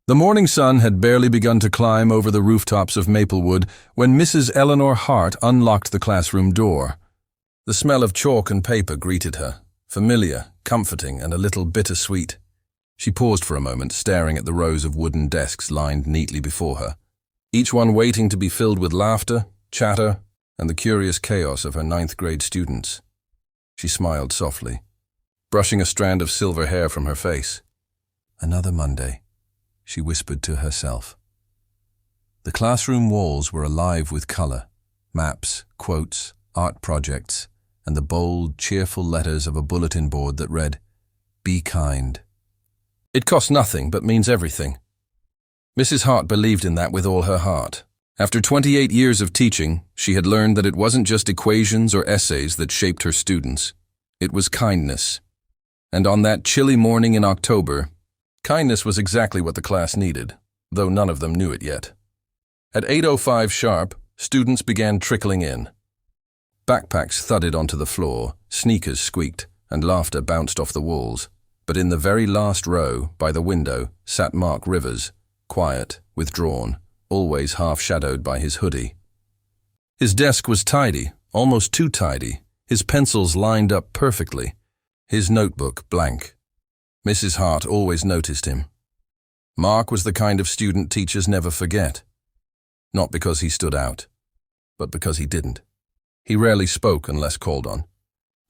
The morning sun had barely begun to climb over the rooftops of Maplewood when Mrs. Eleanor Hart unlocked the classroom door. The smell of chalk and paper greeted her, familiar, comforting, and a little bittersweet. She paused for a moment, staring at the rows of wooden desks lined neatly before her, each one waiting to be filled with laughter, chatter, and the curious chaos of her ninth-grade students. She smiled softly, brushing a strand of silver hair from her face. "Another Monday," she whispered to herself. The classroom walls were alive with color, maps, quotes, art projects, and the bold, cheerful letters of a bulletin board that read, "Be kind." It cost nothing, but means everything. Mrs. Hart believed in that with all her heart. After 28 years of teaching, she had learned that it wasn't just equations or essays that shaped her students. It was kindness. And on that chilly morning in October, kindness was exactly what the class needed, though none of them knew it yet. At 8:05 sharp, students began trickling in. Backpacks thudded onto the floor, sneakers squeaked, and laughter bounced off the walls. But in the very last row, by the window, sat Mark Rivers, quiet, withdrawn, always half-shadowed by his hoodie. His desk was tidy, almost too tidy, his pencils lined up perfectly, his notebook blank. Mrs. Hart always noticed him. Mark was the kind of student teachers never forget. Not because he stood out, but because he didn't. He rarely spoke unless called on.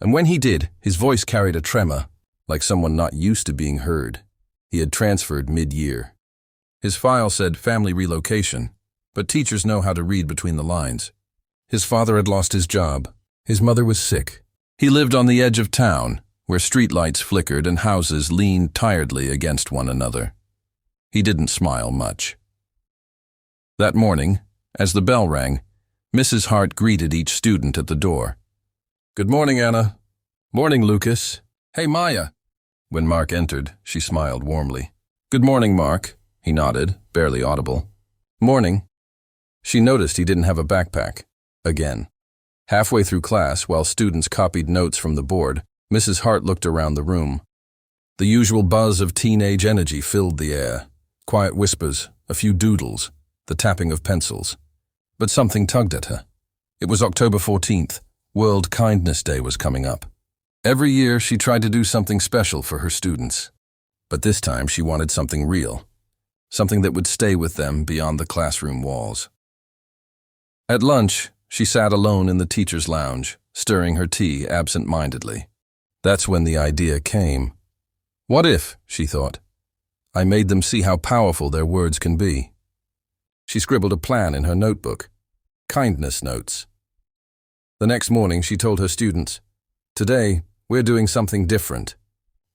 And when he did, his voice carried a tremor, like someone not used to being heard. He had transferred mid-year. His file said family relocation, but teachers know how to read between the lines. His father had lost his job. His mother was sick. He lived on the edge of town, where streetlights flickered and houses leaned tiredly against one another. He didn't smile much. That morning, as the bell rang, Mrs. Hart greeted each student at the door. "Good morning, Anna." "Morning, Lucas." "Hey, Maya." When Mark entered, she smiled warmly. "Good morning, Mark." He nodded, barely audible. "Morning." She noticed he didn't have a backpack. Again. Halfway through class, while students copied notes from the board, Mrs. Hart looked around the room. The usual buzz of teenage energy filled the air. Quiet whispers, a few doodles, the tapping of pencils. But something tugged at her. It was October 14th. World Kindness Day was coming up. Every year she tried to do something special for her students. But this time she wanted something real. Something that would stay with them beyond the classroom walls. At lunch, she sat alone in the teacher's lounge, stirring her tea absent-mindedly. That's when the idea came. What if, she thought, I made them see how powerful their words can be? She scribbled a plan in her notebook. Kindness notes. The next morning she told her students, "Today, we're doing something different.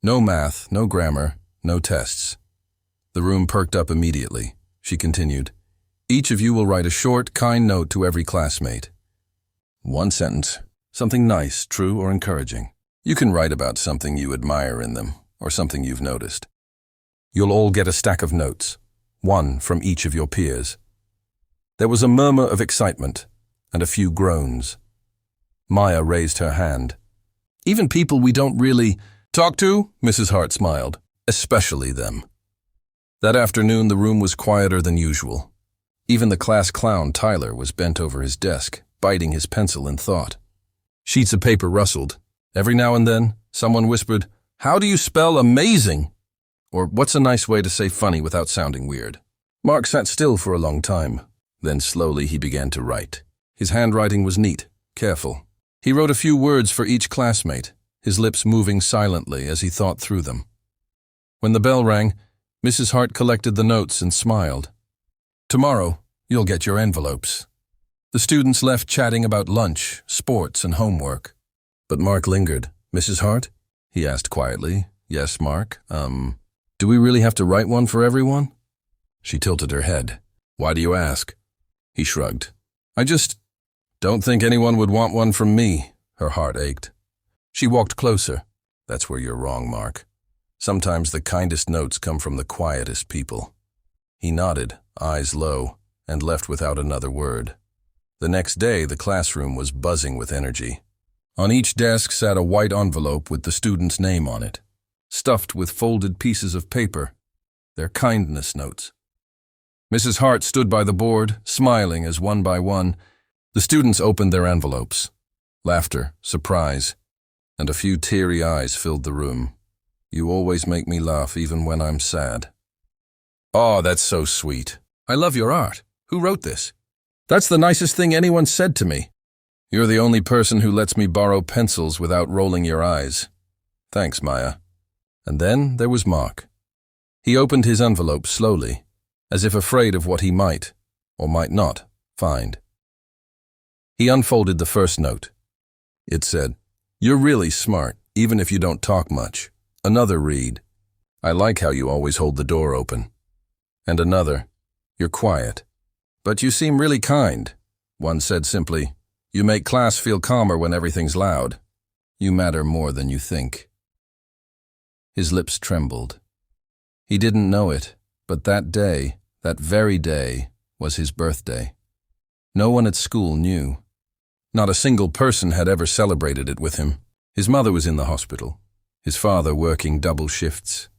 No math, no grammar, no tests." The room perked up immediately. She continued, "Each of you will write a short, kind note to every classmate. One sentence, something nice, true, or encouraging. You can write about something you admire in them, or something you've noticed. You'll all get a stack of notes, one from each of your peers." There was a murmur of excitement, and a few groans. Maya raised her hand. "Even people we don't really talk to?" Mrs. Hart smiled. "Especially them." That afternoon the room was quieter than usual. Even the class clown, Tyler, was bent over his desk, biting his pencil in thought. Sheets of paper rustled. Every now and then, someone whispered, "How do you spell amazing?" Or, "What's a nice way to say funny without sounding weird?" Mark sat still for a long time. Then slowly he began to write. His handwriting was neat, careful. He wrote a few words for each classmate, his lips moving silently as he thought through them. When the bell rang, Mrs. Hart collected the notes and smiled. "Tomorrow, you'll get your envelopes." The students left chatting about lunch, sports, and homework. But Mark lingered. "Mrs. Hart?" he asked quietly. "Yes, Mark. Do we really have to write one for everyone?" She tilted her head. "Why do you ask?" He shrugged. "I just don't think anyone would want one from me." Her heart ached. She walked closer. "That's where you're wrong, Mark. Sometimes the kindest notes come from the quietest people." He nodded, eyes low, and left without another word. The next day, the classroom was buzzing with energy. On each desk sat a white envelope with the student's name on it, stuffed with folded pieces of paper. They're kindness notes. Mrs. Hart stood by the board, smiling as one by one, the students opened their envelopes. Laughter, surprise, and a few teary eyes filled the room. You always make me laugh even when I'm sad. Oh, that's so sweet. I love your art. Who wrote this? That's the nicest thing anyone said to me. You're the only person who lets me borrow pencils without rolling your eyes. Thanks, Maya. And then there was Mark. He opened his envelope slowly, as if afraid of what he might, or might not, find. He unfolded the first note. It said, "You're really smart, even if you don't talk much." Another read, "I like how you always hold the door open." And another, "You're quiet, but you seem really kind." One said simply, "You make class feel calmer when everything's loud. You matter more than you think." His lips trembled. He didn't know it, but that day, that very day, was his birthday. No one at school knew. Not a single person had ever celebrated it with him. His mother was in the hospital, his father working double shifts,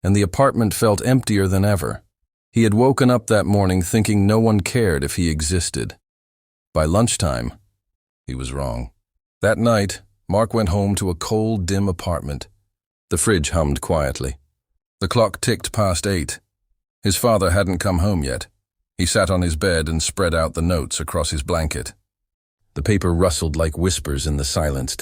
and the apartment felt emptier than ever. He had woken up that morning thinking no one cared if he existed. By lunchtime, he was wrong. That night, Mark went home to a cold, dim apartment. The fridge hummed quietly. The clock ticked past 8. His father hadn't come home yet. He sat on his bed and spread out the notes across his blanket. The paper rustled like whispers in the silence.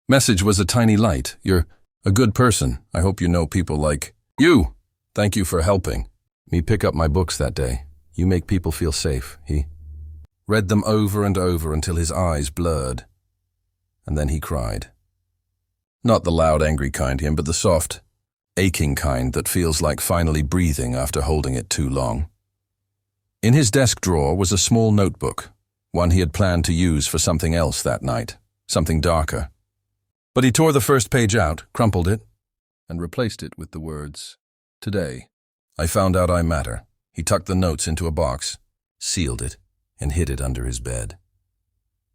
Message was a tiny light. "You're a good person. I hope you know people like you. Thank you for helping me pick up my books that day. You make people feel safe." He read them over and over until his eyes blurred. And then he cried. Not the loud, angry kind, but the soft, aching kind that feels like finally breathing after holding it too long. In his desk drawer was a small notebook, one he had planned to use for something else that night, something darker. But he tore the first page out, crumpled it, and replaced it with the words, "Today, I found out I matter." He tucked the notes into a box, sealed it, and hid it under his bed.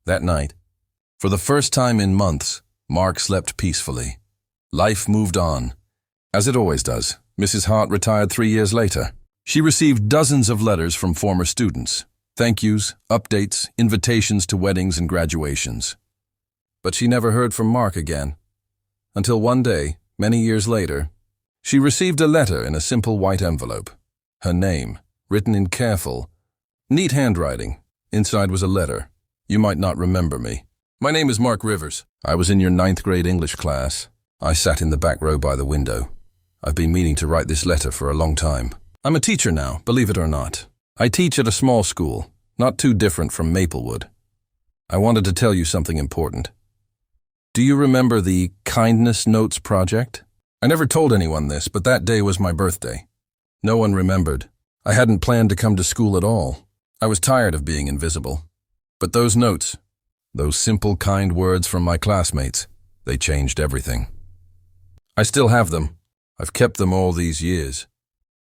That night, for the first time in months, Mark slept peacefully. Life moved on. As it always does, Mrs. Hart retired 3 years later. She received dozens of letters from former students, thank yous, updates, invitations to weddings and graduations. But she never heard from Mark again. Until one day, many years later, she received a letter in a simple white envelope. Her name, written in careful, neat handwriting. Inside was a letter. "You might not remember me. My name is Mark Rivers. I was in your 9th grade English class. I sat in the back row by the window. I've been meaning to write this letter for a long time. I'm a teacher now, believe it or not. I teach at a small school, not too different from Maplewood. I wanted to tell you something important. Do you remember the Kindness Notes project? I never told anyone this, but that day was my birthday. No one remembered. I hadn't planned to come to school at all. I was tired of being invisible. But those notes, those simple, kind words from my classmates, they changed everything. I still have them. I've kept them all these years.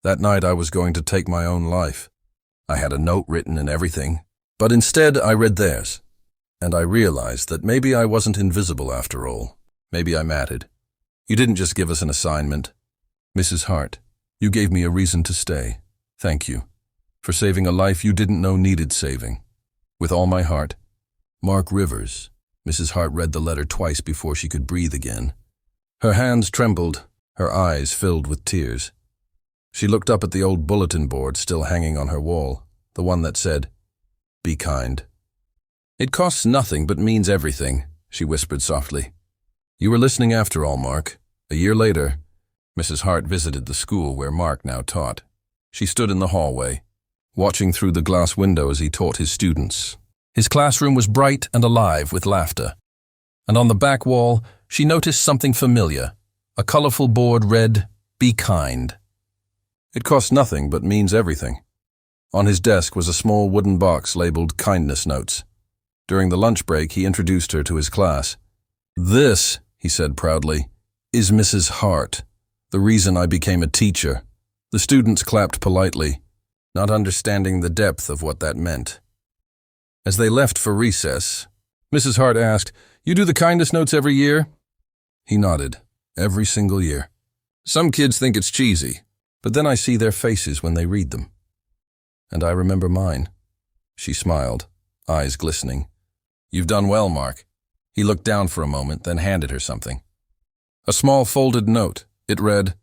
That night I was going to take my own life. I had a note written and everything, but instead I read theirs. And I realized that maybe I wasn't invisible after all. Maybe I mattered. You didn't just give us an assignment. Mrs. Hart, you gave me a reason to stay. Thank you for saving a life you didn't know needed saving. With all my heart, Mark Rivers. Mrs. Hart read the letter twice before she could breathe again. Her hands trembled, her eyes filled with tears. She looked up at the old bulletin board still hanging on her wall, the one that said, "Be kind." "It costs nothing but means everything," she whispered softly. "You were listening after all, Mark." A year later, Mrs. Hart visited the school where Mark now taught. She stood in the hallway, watching through the glass window as he taught his students. His classroom was bright and alive with laughter. And on the back wall, she noticed something familiar. A colorful board read, "Be kind." It cost nothing but means everything. On his desk was a small wooden box labeled Kindness Notes. During the lunch break, he introduced her to his class. "This," he said proudly, "is Mrs. Hart, the reason I became a teacher." The students clapped politely, not understanding the depth of what that meant. As they left for recess, Mrs. Hart asked, "You do the Kindness Notes every year?" He nodded. "Every single year. Some kids think it's cheesy. But then I see their faces when they read them. And I remember mine. She smiled, eyes glistening. You've done well, Mark. He looked down for a moment, then handed her something. A small folded note. It read,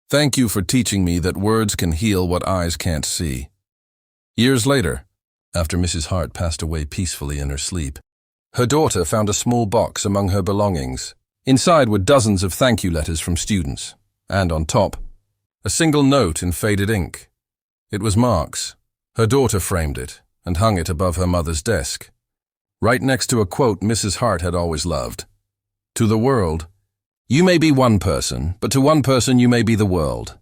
Thank you for teaching me that words can heal what eyes can't see. Years later, after Mrs. Hart passed away peacefully in her sleep, her daughter found a small box among her belongings. Inside were dozens of thank you letters from students, and on top, a single note in faded ink. It was Mark's. Her daughter framed it and hung it above her mother's desk, right next to a quote Mrs. Hart had always loved. To the world, you may be one person, but to one person you may be the world.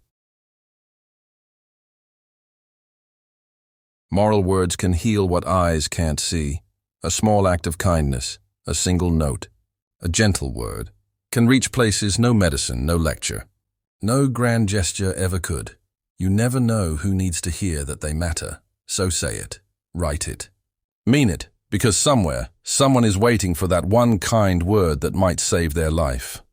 Moral words can heal what eyes can't see. A small act of kindness, a single note, a gentle word, can reach places no medicine, no lecture, no grand gesture ever could. You never know who needs to hear that they matter, so say it, write it. Mean it, because somewhere, someone is waiting for that one kind word that might save their life.